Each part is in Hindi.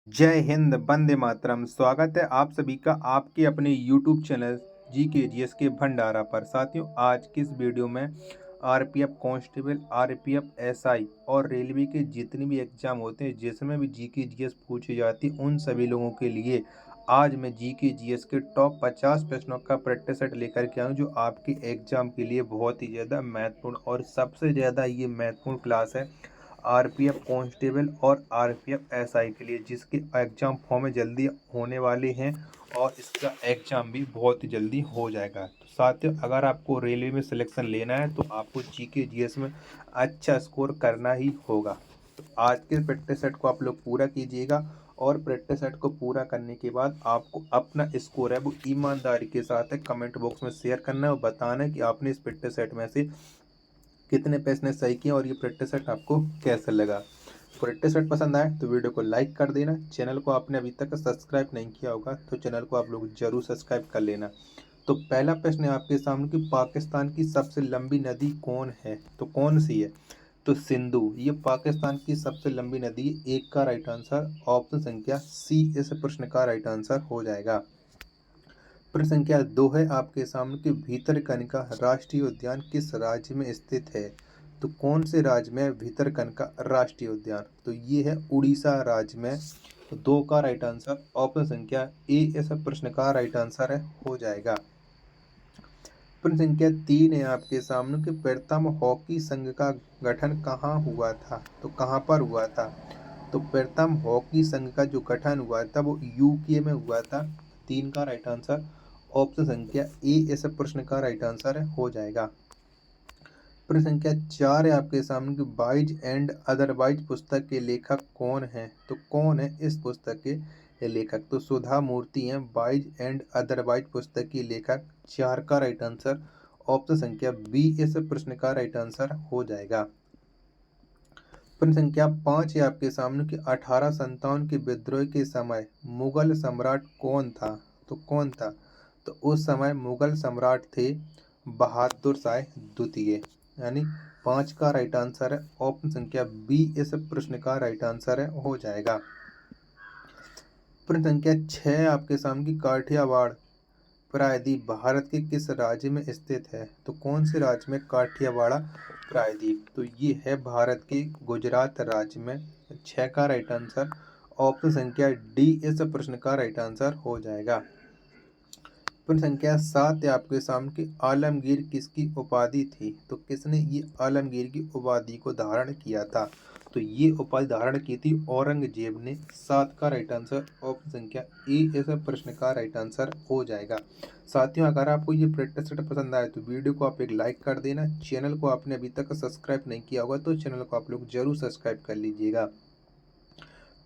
जय हिंद, वंदे मातरम। स्वागत है आप सभी का आपके अपने यूट्यूब चैनल जीकेजीएस के भंडारा पर। साथियों, आज की इस वीडियो में आरपीएफ कांस्टेबल, आरपीएफ एसआई और रेलवे के जितने भी एग्जाम होते हैं जिसमें भी जीकेजीएस पूछी जाती है उन सभी लोगों के लिए आज मैं जीकेजीएस के टॉप 50 प्रश्नों का प्रैक्टिस सेट लेकर के आऊँ जो आपके एग्जाम के लिए बहुत ही ज़्यादा महत्वपूर्ण और सबसे ज़्यादा ये महत्वपूर्ण क्लास है आरपीएफ कांस्टेबल और आरपीएफ एसआई के लिए, जिसके एग्ज़ाम फॉर्म में जल्दी होने वाले हैं और इसका एग्ज़ाम भी बहुत ही जल्दी हो जाएगा। तो साथियों, अगर आपको रेलवे में सिलेक्शन लेना है तो आपको जीके जीएस में अच्छा स्कोर करना ही होगा। तो आज के प्रैक्टिस सेट को आप लोग पूरा कीजिएगा और प्रैक्टिस सेट को पूरा करने के बाद आपको अपना स्कोर है वो ईमानदारी के साथ है कमेंट बॉक्स में शेयर करना है और बताना है कि आपने इस प्रैक्टिस सेट में से कितने प्रश्न सही किए और ये प्रैक्टिस सेट आपको कैसा लगा। प्रैक्टिस सेट पसंद आए तो वीडियो को लाइक कर देना। चैनल को आपने अभी तक सब्सक्राइब नहीं किया होगा तो चैनल को आप लोग जरूर सब्सक्राइब कर लेना। तो पहला प्रश्न है आपके सामने कि पाकिस्तान की सबसे लंबी नदी कौन है, तो कौन सी है। तो सिंधु ये पाकिस्तान की सबसे लंबी नदी, एक का राइट आंसर ऑप्शन संख्या सी इस प्रश्न का राइट आंसर हो जाएगा। प्रश्न संख्या 2 है आपके सामने कि भीतरकनिका राष्ट्रीय उद्यान किस राज्य में स्थित है। तो कौन से राज्य में भीतरकनिका राष्ट्रीय उद्यान, तो ये है उड़ीसा राज्य में। तो 2 का राइट आंसर ऑप्शन संख्या ए इस प्रश्न का राइट आंसर है हो जाएगा। प्रश्न संख्या 3 है आपके सामने कि प्रथम हॉकी संघ का गठन कहाँ हुआ था, तो कहाँ पर हुआ था। तो प्रथम हॉकी संघ का जो गठन हुआ था वो यूके में हुआ था। 3 का राइट आंसर ऑप्शन संख्या ए इस प्रश्न का राइट आंसर है हो जाएगा। प्रश्न संख्या 4 है आपके सामने कि बाइज एंड अदरवाइज पुस्तक के लेखक कौन है, तो कौन है इस पुस्तक के लेखक। तो सुधा मूर्ति हैं बाइज एंड अदरवाइज पुस्तक की लेखक। 4 का राइट आंसर ऑप्शन संख्या बी इस प्रश्न का राइट आंसर हो जाएगा। प्रश्न संख्या 5 है आपके सामने कि 1857 के विद्रोह के समय मुगल सम्राट कौन था, तो कौन था। तो उस समय मुगल सम्राट थे बहादुर शाह द्वितीय। यानी 5 का राइट आंसर है ऑप्शन संख्या बी इस प्रश्न का राइट आंसर है हो जाएगा। प्रश्न संख्या 6 आपके सामने की काठियावाड़ प्रायद्वीप भारत के किस राज्य में स्थित है, तो कौन से राज्य में काठियावाड़ प्रायद्वीप, तो ये है भारत के गुजरात राज्य में। 6 का राइट आंसर ऑप्शन संख्या डी इस प्रश्न का राइट आंसर हो जाएगा। प्रश्न संख्या 7 है आपके सामने कि आलमगीर किसकी उपाधि थी, तो किसने ये आलमगीर की उपाधि को धारण किया था। तो ये उपाधि धारण की थी औरंगजेब ने। 7 का राइट आंसर ऑप्शन संख्या ए इस प्रश्न का राइट आंसर हो जाएगा। साथियों, अगर आपको ये प्रैक्टिस सेट पसंद आए तो वीडियो को आप एक लाइक कर देना। चैनल को आपने अभी तक सब्सक्राइब नहीं किया होगा तो चैनल को आप लोग जरूर सब्सक्राइब कर लीजिएगा।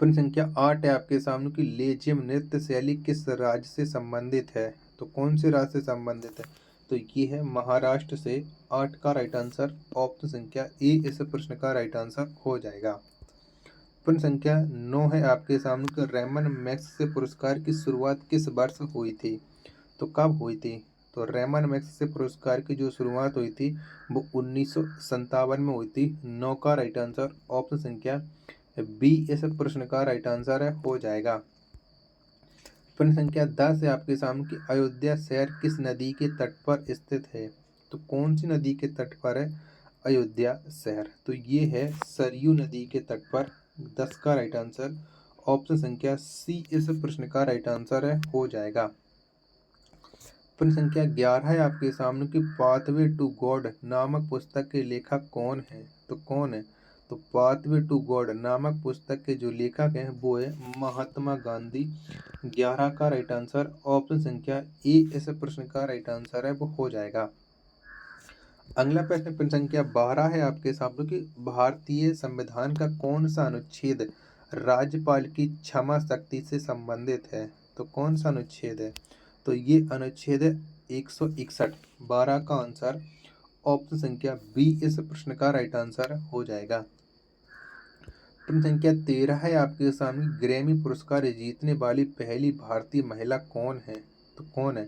प्रश्न संख्या 8 है आपके सामने कि लेजियम नृत्य शैली किस राज्य से संबंधित है, तो कौन से राज्य से संबंधित है। तो ये है महाराष्ट्र से। 8 का राइट आंसर ऑप्शन संख्या ए इस प्रश्न का राइट आंसर हो जाएगा। प्रश्न संख्या 9 है आपके सामने कि रेमन मैग्सेसे पुरस्कार की शुरुआत किस वर्ष हुई थी, तो कब हुई थी। तो रेमन मैग्सेसे पुरस्कार की जो शुरुआत हुई थी वो 1957 में हुई थी। 9 का राइट आंसर ऑप्शन संख्या बी इस प्रश्न का राइट आंसर है हो जाएगा। प्रश्न संख्या 10 है आपके सामने कि अयोध्या शहर किस नदी के तट पर स्थित है, तो कौन सी नदी के तट पर है अयोध्या शहर। तो ये है सरयू नदी के तट पर। 10 का राइट आंसर ऑप्शन संख्या सी इस प्रश्न का राइट आंसर है हो जाएगा। प्रश्न संख्या 11 है आपके सामने कि पाथवे टू गॉड नामक पुस्तक के लेखक कौन है, तो कौन है। तो पाथवे टू गॉड नामक पुस्तक के जो लेखक हैं वो है महात्मा गांधी। 11 का राइट आंसर ऑप्शन संख्या ए इस प्रश्न का राइट आंसर है वो हो जाएगा। अगला प्रश्न संख्या 12 है आपके सामने कि भारतीय संविधान का कौन सा अनुच्छेद राज्यपाल की क्षमा शक्ति से संबंधित है, तो कौन सा अनुच्छेद है। तो ये अनुच्छेद है 161। 12 का आंसर ऑप्शन संख्या बी इस प्रश्न का राइट आंसर हो जाएगा। प्रश्न संख्या 13 है आपके सामने ग्रैमी पुरस्कार जीतने वाली पहली भारतीय महिला कौन है, तो कौन है।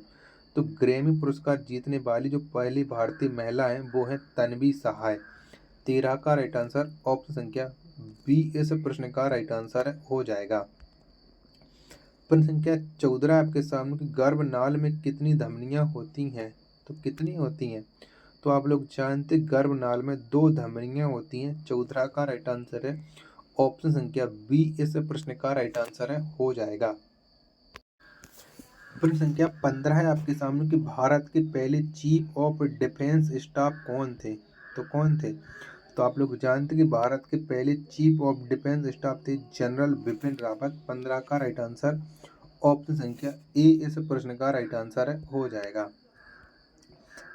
तो ग्रैमी पुरस्कार जीतने वाली जो पहली भारतीय महिला है वो है तन्वी सहाय। 13 का राइट आंसर ऑप्शन संख्या बी इस प्रश्न का राइट आंसर हो जाएगा। प्रश्न संख्या 14 आपके सामने कि गर्भनाल में कितनी धमनियां होती हैं? तो कितनी होती हैं? तो आप लोग जानते गर्भनाल में 2 धमनियां होती हैं। 14 का राइट आंसर है ऑप्शन संख्या बी इस प्रश्न का राइट आंसर है हो जाएगा। प्रश्न संख्या 15 है आपके सामने कि भारत के पहले चीफ ऑफ डिफेंस स्टाफ कौन थे? तो कौन थे? तो आप लोग जानते कि भारत के पहले चीफ ऑफ डिफेंस स्टाफ थे जनरल बिपिन रावत। 15 का राइट आंसर ऑप्शन संख्या ए इस प्रश्न का राइट आंसर है हो जाएगा।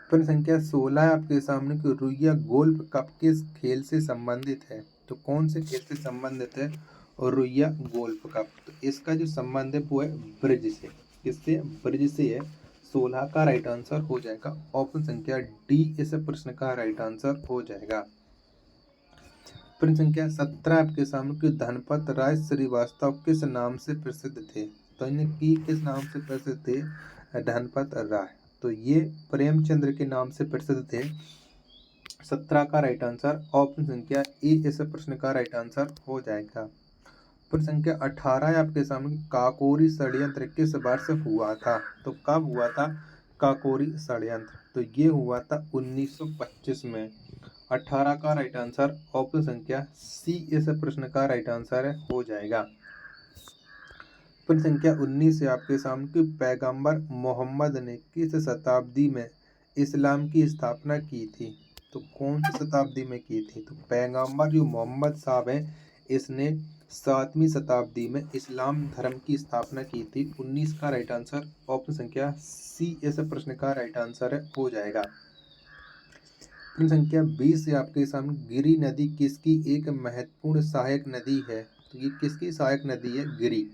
प्रश्न संख्या 16 है आपके सामने कि रुइया गोल्फ कप किस खेल से संबंधित है? तो कौन से खेल से संबंधित है और रुइया गोल्फ कप? तो इसका जो संबंध है वो है ब्रिज से। किससे? ब्रिज से है। 16 का राइट आंसर हो जाएगा ऑप्शन संख्या डी इस प्रश्न का राइट आंसर हो जाएगा। प्रश्न संख्या 17 आपके सामने कि धनपत राय श्रीवास्तव किस नाम से प्रसिद्ध थे? तो इनकी किस नाम से प्रसिद्ध थे? धनपत राय। तो ये प्रेमचंद्र के नाम से प्रसिद्ध थे। 17 का राइट आंसर ऑप्शन संख्या ए इस प्रश्न का राइट आंसर हो जाएगा। प्रश्न संख्या 18 है आपके सामने काकोरी षड्यंत्र किस वर्ष हुआ था? तो कब हुआ था काकोरी षड्यंत्र? तो ये हुआ था 1925 में। 18 का राइट आंसर ऑप्शन संख्या सी इस प्रश्न का राइट आंसर है हो जाएगा। प्रश्न संख्या 19 से आपके सामने कि पैगंबर मोहम्मद ने किस शताब्दी में इस्लाम की स्थापना की थी? तो कौन सी शताब्दी में की थी? तो पैगंबर जो मोहम्मद साहब है इसने 7वीं शताब्दी में इस्लाम धर्म की स्थापना की थी। 19 का राइट आंसर ऑप्शन संख्या सी इस प्रश्न का राइट आंसर है हो जाएगा। प्रश्न संख्या 20 से आपके सामने गिरि नदी किसकी एक महत्वपूर्ण सहायक नदी है? तो ये किसकी सहायक नदी है? गिरि।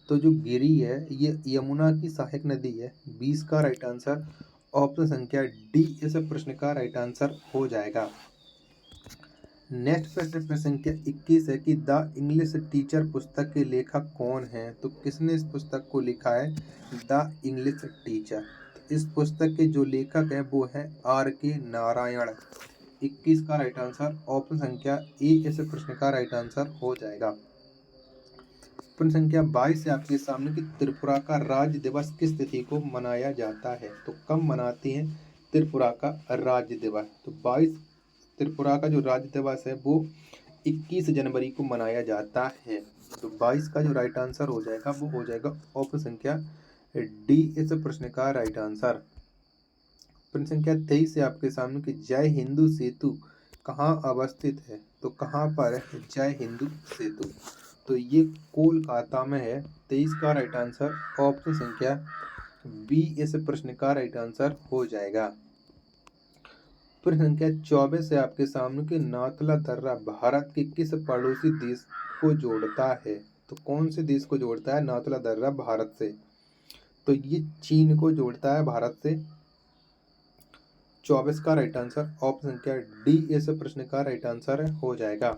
तो जो गिरि है ये यमुना की सहायक नदी है। 20 का राइट आंसर ऑप्शन संख्या डी इस प्रश्न का राइट आंसर हो जाएगा। नेक्स्ट प्रश्न संख्या 21 है कि द इंग्लिश टीचर पुस्तक के लेखक कौन है? तो किसने इस पुस्तक को लिखा है? The English teacher. इस पुस्तक के जो लेखक हैं वो है आर के नारायण। 21 का राइट आंसर ऑप्शन संख्या ए इस प्रश्न का राइट आंसर हो जाएगा। प्रश्न संख्या 22 से आपके सामने कि त्रिपुरा का राज्य दिवस किस तिथि को मनाया जाता है? तो कब मनाते हैं त्रिपुरा का राज्य दिवस? तो 22 त्रिपुरा का जो राज्य दिवस है वो 21 जनवरी को मनाया जाता है। तो 22 का जो राइट आंसर हो जाएगा वो हो जाएगा ऑप्शन संख्या डी इस प्रश्न का राइट आंसर। प्रश्न संख्या 23 से आपके सामने कि जय हिंदू सेतु कहाँ अवस्थित है? तो कहाँ पर है जय हिंदू सेतु? तो ये कोलकाता में है। 23 का राइट आंसर ऑप्शन संख्या बी इस प्रश्न का राइट आंसर हो जाएगा। प्रश्न संख्या 24 से आपके सामने कि नाथुला दर्रा भारत के किस पड़ोसी देश को जोड़ता है? तो कौन से देश को जोड़ता है नाथुला दर्रा भारत से? तो ये चीन को जोड़ता है भारत से। 24 का राइट आंसर ऑप्शन संख्या डी इस प्रश्न का राइट आंसर हो जाएगा।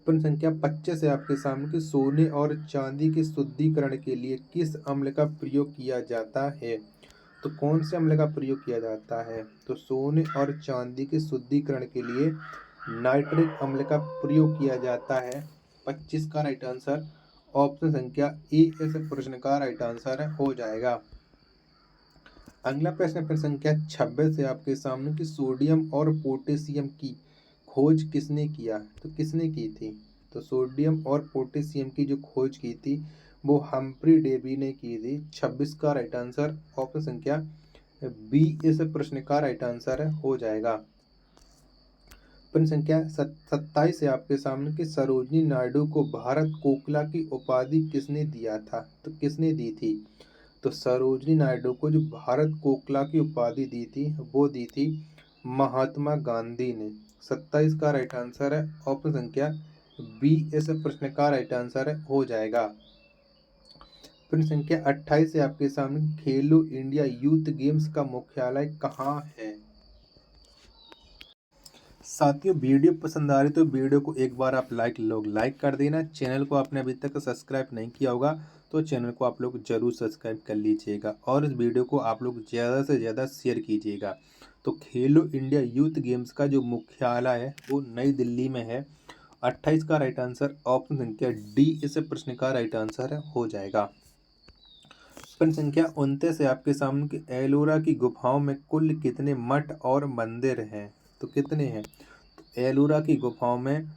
प्रश्न संख्या 25 है आपके सामने कि सोने और चांदी के शुद्धिकरण के लिए किस अम्ल का प्रयोग किया जाता है? तो कौन से अम्ल का प्रयोग किया जाता है? तो सोने और चांदी के शुद्धिकरण के लिए नाइट्रिक अम्ल का प्रयोग किया जाता है। 25 का राइट आंसर ऑप्शन संख्या ए इस प्रश्न का राइट आंसर हो जाएगा। अगला प्रश्न संख्या 26 है आपके सामने कि सोडियम और पोटेशियम की खोज किसने किया? तो किसने की थी? तो सोडियम और पोटेशियम की जो खोज की थी वो हम्फ्री डेवी ने की थी। 26 का राइट आंसर ऑप्शन संख्या बी इस प्रश्न का राइट आंसर हो जाएगा। प्रश्न संख्या 27 है आपके सामने कि सरोजिनी नायडू को भारत कोकिला की उपाधि किसने दिया था? तो किसने दी थी? तो सरोजिनी नायडू को जो भारत कोकिला की उपाधि दी थी वो दी थी महात्मा गांधी ने। 27 का राइट आंसर है ऑप्शन संख्या बी इस प्रश्न का राइट आंसर हो जाएगा। प्रश्न संख्या 28 से आपके सामने खेलो इंडिया यूथ गेम्स का मुख्यालय कहाँ है? साथियों वीडियो पसंद आ रही तो वीडियो को एक बार आप लाइक कर देना। चैनल को आपने अभी तक सब्सक्राइब नहीं किया होगा तो चैनल को आप लोग जरूर सब्सक्राइब कर लीजिएगा और इस वीडियो को आप लोग ज़्यादा से ज़्यादा शेयर कीजिएगा। तो खेलो इंडिया यूथ गेम्स का जो मुख्यालय है वो नई दिल्ली में है 28 का राइट आंसर ऑप्शन संख्या डी इस प्रश्न का राइट आंसर हो जाएगा। प्रश्न संख्या 29 है आपके सामने कि एलोरा की गुफाओं में कुल कितने मठ और मंदिर हैं? तो कितने हैं? तो एलोरा की गुफाओं में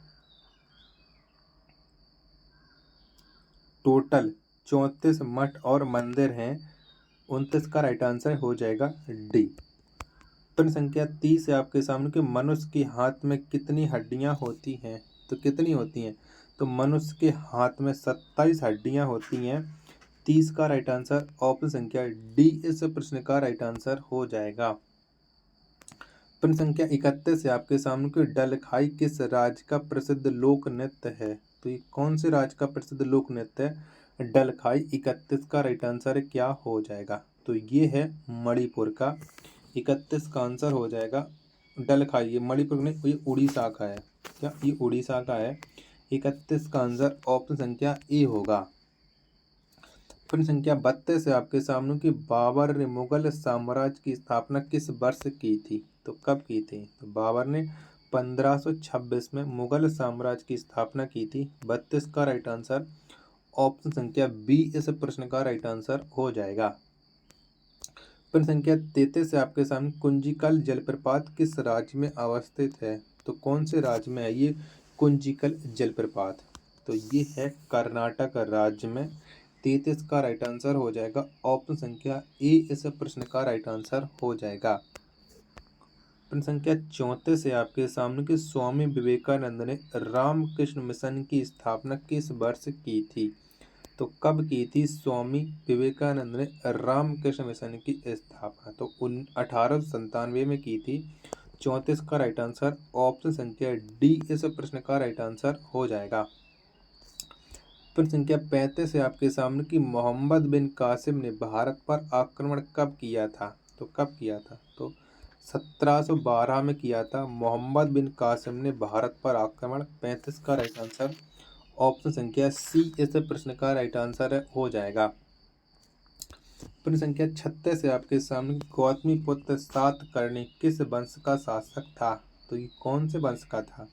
टोटल 34 मठ और मंदिर हैं। 29 का राइट आंसर हो जाएगा डी। प्रश्न संख्या 30 है आपके सामने कि मनुष्य के हाथ में कितनी हड्डियां होती हैं? तो कितनी होती हैं? तो मनुष्य के हाथ में 27 हड्डियां होती हैं। 30 का राइट आंसर ऑप्शन संख्या डी इस प्रश्न का राइट आंसर हो जाएगा। प्रश्न संख्या 31 है आपके सामने कि डलखाई किस राज्य का प्रसिद्ध लोक नृत्य है? तो ये कौन से राज्य का प्रसिद्ध लोक नृत्य है? डलखाई। 31 का राइट आंसर क्या हो जाएगा? तो ये है मणिपुर का। 31 का आंसर हो जाएगा डलखाई। ये मणिपुर में, ये उड़ीसा का है। क्या ये उड़ीसा का है? 31 का आंसर ऑप्शन संख्या ए होगा। प्रश्न संख्या 32 है आपके सामने कि बाबर ने मुगल साम्राज्य की स्थापना किस वर्ष की थी? तो कब की थी? तो बाबर ने 1526 में मुगल साम्राज्य की स्थापना की थी। 32 का राइट आंसर ऑप्शन संख्या बी इस प्रश्न का राइट आंसर हो जाएगा। प्रश्न संख्या 33 से आपके सामने कुंजिकल जलप्रपात किस राज्य में अवस्थित है? तो कौन से राज्य में है ये कुंजिकल जलप्रपात? तो ये है कर्नाटक राज्य में। 33 का राइट आंसर हो जाएगा ऑप्शन संख्या ए इस प्रश्न का राइट आंसर हो जाएगा। प्रश्न संख्या 34 है आपके सामने कि स्वामी विवेकानंद ने रामकृष्ण मिशन की स्थापना किस वर्ष की थी? तो कब की थी स्वामी विवेकानंद ने रामकृष्ण मिशन की स्थापना? तो 1897 में की थी। 34 का राइट आंसर ऑप्शन संख्या डी इस प्रश्न का राइट आंसर हो जाएगा। प्रश्न संख्या 35 है आपके सामने कि मोहम्मद बिन कासिम ने भारत पर आक्रमण कब किया था? तो कब किया था? तो 1712 में किया था मोहम्मद बिन कासिम ने भारत पर आक्रमण। 35 का राइट आंसर ऑप्शन संख्या सी इस प्रश्न का राइट आंसर हो जाएगा। प्रश्न संख्या 36 है आपके सामने गौतमीपुत्र सातकर्णी किस वंश का शासक था? तो ये कौन से वंश का था?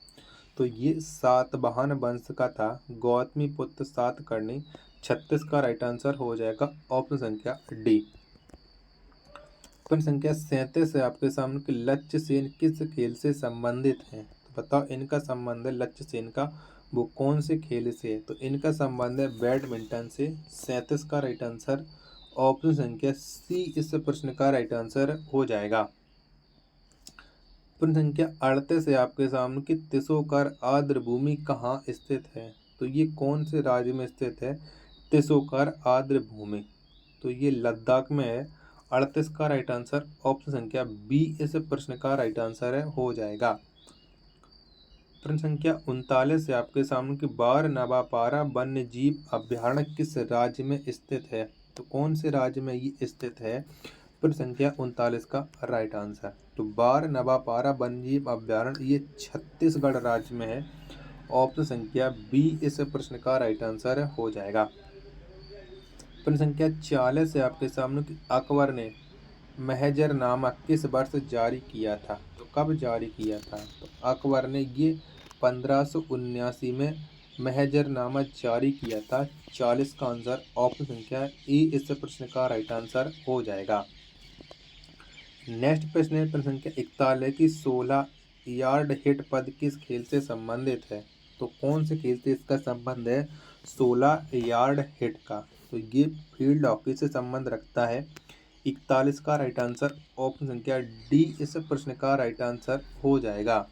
तो ये सातवाहन वंश का था गौतमीपुत्र सातकर्णी। 36 का राइट आंसर हो जाएगा ऑप्शन संख्या डी। प्रश्न संख्या 37 है आपके सामने कि लक्ष्य सेन किस खेल से संबंधित हैं? तो बताओ इनका संबंध है लक्ष्य सेन का वो कौन से खेल से है? तो इनका संबंध है बैडमिंटन से। 37 का राइट आंसर ऑप्शन संख्या सी इस प्रश्न का राइट आंसर हो जाएगा। प्रश्न संख्या 38 है आपके सामने कि तिसोकर आर्द्र भूमि कहाँ स्थित है? तो ये कौन से राज्य में स्थित है तिसोकर आर्द्र भूमि? तो ये लद्दाख में है। 38 का राइट आंसर ऑप्शन संख्या बी इस प्रश्न का राइट आंसर हो जाएगा। प्रश्न संख्या 39 है आपके सामने कि बार नवापारा वन्य जीव अभ्यारण्य किस राज्य में स्थित है? तो कौन से राज्य में ये स्थित है? प्रश्न संख्या 39 का राइट आंसर तो बार नवापारा वन्य जीव अभ्यारण्य ये छत्तीसगढ़ राज्य में है। ऑप्शन संख्या बी इस प्रश्न का राइट आंसर हो जाएगा। प्रश्न संख्या 40 है आपके सामने कि अकबर ने महजरनामा किस वर्ष जारी किया था? तो कब जारी किया था? तो अकबर ने ये 1579 में महजरनामा जारी किया था। 40 का आंसर ऑप्शन संख्या ए इस प्रश्न का राइट आंसर हो जाएगा। नेक्स्ट प्रश्न है प्रश्न संख्या 41 की 16 यार्ड हिट पद किस खेल से संबंधित है? तो कौन से खेल से इसका संबंध है 16 यार्ड हिट का? तो ये फील्ड हॉकी से संबंध रखता है। 41 का राइट आंसर ऑप्शन संख्या डी इस प्रश्न का राइट आंसर हो जाएगा।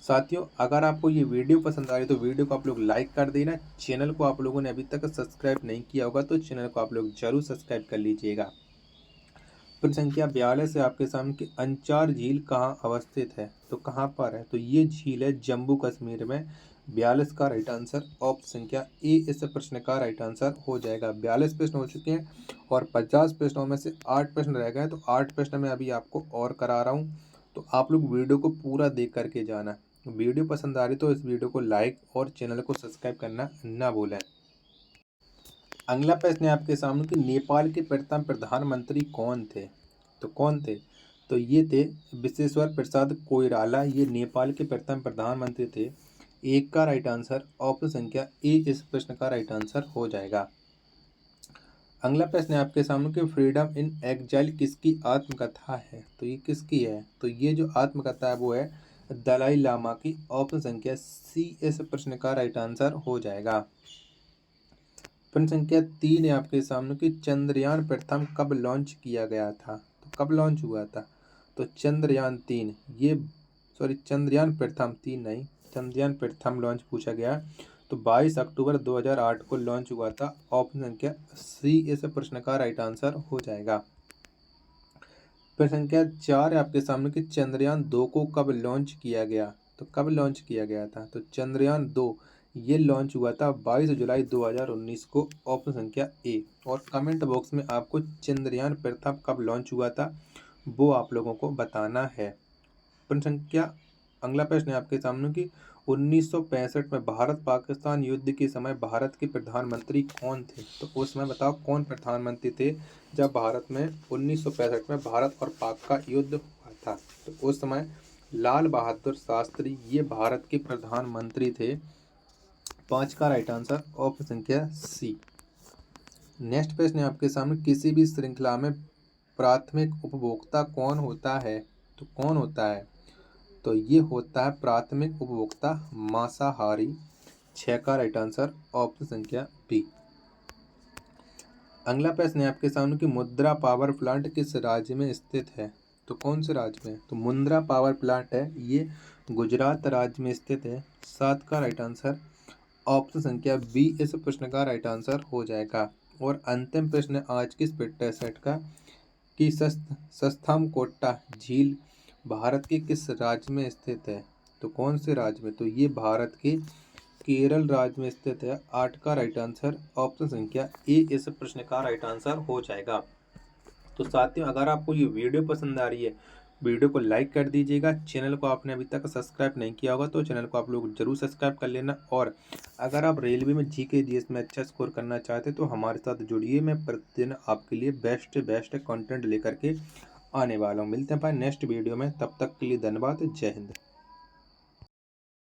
साथियों अगर आपको ये वीडियो पसंद आ रही तो वीडियो को आप लोग लाइक कर देना। चैनल को आप लोगों ने अभी तक सब्सक्राइब नहीं किया होगा तो चैनल को आप लोग जरूर सब्सक्राइब कर लीजिएगा। प्रश्न संख्या 42 है आपके सामने कि अंचार झील कहाँ अवस्थित है? तो कहाँ पर है? तो ये झील है जम्मू कश्मीर में। 42 का राइट आंसर ऑप्शन संख्या ए इस प्रश्न का राइट आंसर हो जाएगा। 42 प्रश्न हो चुके हैं और 50 प्रश्नों में से 8 प्रश्न रह गए। तो 8 प्रश्न मैं अभी आपको और करा रहा हूँ तो आप लोग वीडियो को पूरा देख करके जाना। वीडियो पसंद आ रही तो इस वीडियो को लाइक और चैनल को सब्सक्राइब करना ना भूलें। अगला प्रश्न है आपके सामने कि नेपाल के प्रथम प्रधानमंत्री कौन थे? तो कौन थे? तो ये थे विश्वेश्वर प्रसाद कोइराला। ये नेपाल के प्रथम प्रधानमंत्री थे। एक का राइट आंसर ऑप्शन संख्या ए इस प्रश्न का राइट आंसर हो जाएगा। अगला प्रश्न है आपके सामने कि फ्रीडम इन एग्जाइल किसकी आत्मकथा है। तो ये किसकी है, तो ये जो आत्मकथा है वो है दलाई लामा की। ऑप्शन संख्या सी इस प्रश्न का राइट आंसर हो जाएगा। प्रश्न संख्या 3 है आपके सामने कि चंद्रयान प्रथम कब लॉन्च किया गया था। तो कब लॉन्च हुआ था, तो चंद्रयान प्रथम 3 नहीं, चंद्रयान प्रथम लॉन्च पूछा गया तो 22 अक्टूबर 2008 को लॉन्च हुआ था। ऑप्शन संख्या सी इस प्रश्न का राइट आंसर हो जाएगा। प्रश्न संख्या 4 है आपके सामने कि चंद्रयान 2 को कब लॉन्च किया गया। तो कब लॉन्च किया गया था, तो चंद्रयान 2 ये लॉन्च हुआ था 22 जुलाई 2019 को। ऑप्शन संख्या ए। और कमेंट बॉक्स में आपको चंद्रयान प्रथम कब लॉन्च हुआ था वो आप लोगों को बताना है। प्रश्न संख्या अगला प्रश्न है आपके सामने कि 1965 में भारत पाकिस्तान युद्ध के समय भारत के प्रधानमंत्री कौन थे। तो उस समय बताओ कौन प्रधानमंत्री थे जब भारत में 1965 में भारत और पाक का युद्ध हुआ था। तो उस समय लाल बहादुर शास्त्री ये भारत के प्रधानमंत्री थे। 5 का राइट आंसर ऑप्शन संख्या सी। नेक्स्ट प्रश्न है आपके सामने किसी भी श्रृंखला में प्राथमिक उपभोक्ता कौन होता है। तो कौन होता है, तो ये होता है प्राथमिक उपभोक्ता मांसाहारी। 6 का राइट आंसर ऑप्शन संख्या बी। अगला प्रश्न है आपके सामने कि मुंद्रा पावर प्लांट किस राज्य में स्थित है। तो कौन से राज्य में, तो मुंद्रा पावर प्लांट है ये गुजरात राज्य में स्थित है। 7 का राइट आंसर ऑप्शन संख्या बी इस प्रश्न का राइट आंसर हो जाएगा। और अंतिम प्रश्न आज की इस फिटनेस सेट का कि सस्थामकोट्टा झील भारत के किस राज्य में स्थित है। तो कौन से राज्य में, तो ये भारत के केरल राज्य में स्थित है। 8 का राइट आंसर ऑप्शन संख्या ए इस प्रश्न का राइट आंसर हो जाएगा। तो साथियों अगर आपको ये वीडियो पसंद आ रही है वीडियो को लाइक कर दीजिएगा। चैनल को आपने अभी तक सब्सक्राइब नहीं किया होगा तो चैनल को आप लोग जरूर सब्सक्राइब कर लेना। और अगर आप रेलवे में जीके जीएस में अच्छा स्कोर करना चाहते तो हमारे साथ जुड़िए। मैं प्रतिदिन आपके लिए बेस्ट कंटेंट लेकर के आने वाला हूँ। मिलते हैं भाई नेक्स्ट वीडियो में, तब तक के लिए धन्यवाद। जय हिंद।